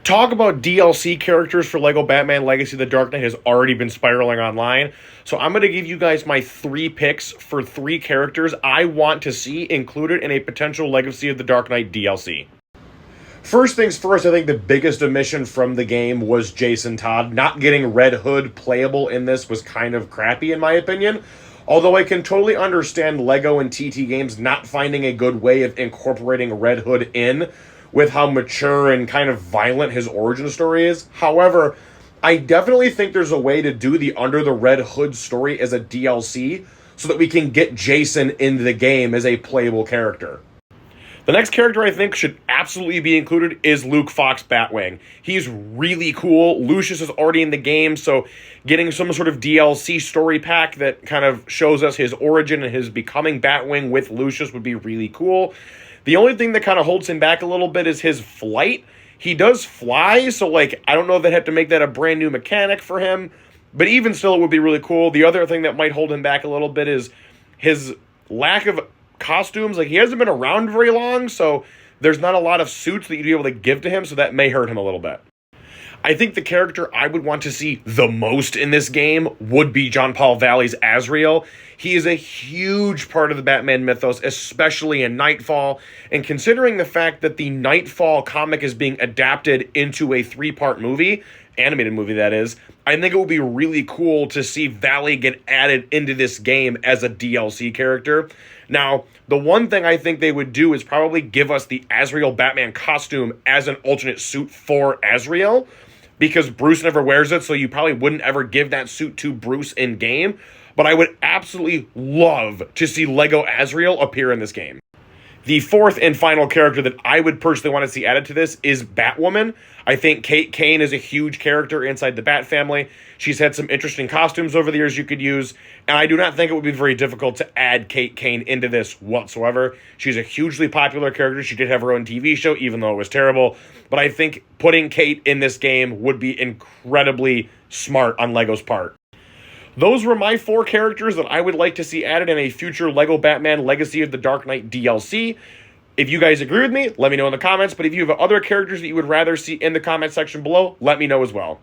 Talk about DLC characters for Lego Batman Legacy of the Dark Knight has already been spiraling online. So I'm going to give you guys my 3 picks for 3 characters I want to see included in a potential Legacy of the Dark Knight DLC. First things first, I think the biggest omission from the game was Jason Todd. Not getting Red Hood playable in this was kind of crappy in my opinion. Although I can totally understand Lego and TT Games not finding a good way of incorporating Red Hood in with how mature and kind of violent his origin story is. However, I definitely think there's a way to do the Under the Red Hood story as a DLC so that we can get Jason into the game as a playable character. The next character I think should absolutely be included is Luke Fox Batwing. He's really cool. Lucius is already in the game, so getting some sort of DLC story pack that kind of shows us his origin and his becoming Batwing with Lucius would be really cool. The only thing that kind of holds him back a little bit is his flight. He does fly, so I don't know if they'd have to make that a brand new mechanic for him, but even still it would be really cool. The other thing that might hold him back a little bit is his lack of costumes. He hasn't been around very long, so there's not a lot of suits that you'd be able to give to him, so that may hurt him a little bit. I think the character I would want to see the most in this game would be John Paul Valley's Azrael. He is a huge part of the Batman mythos, especially in Nightfall, and considering the fact that the Nightfall comic is being adapted into a 3-part movie, animated movie that is, I think it would be really cool to see Valley get added into this game as a DLC character. Now, the one thing I think they would do is probably give us the Azrael Batman costume as an alternate suit for Azrael, because Bruce never wears it, so you probably wouldn't ever give that suit to Bruce in-game. But I would absolutely love to see Lego Azrael appear in this game. The fourth and final character that I would personally want to see added to this is Batwoman. I think Kate Kane is a huge character inside the Bat family. She's had some interesting costumes over the years you could use, and I do not think it would be very difficult to add Kate Kane into this whatsoever. She's a hugely popular character. She did have her own TV show, even though it was terrible. But I think putting Kate in this game would be incredibly smart on Lego's part. Those were my 4 characters that I would like to see added in a future Lego Batman Legacy of the Dark Knight DLC. If you guys agree with me, let me know in the comments. But if you have other characters that you would rather see in the comment section below, let me know as well.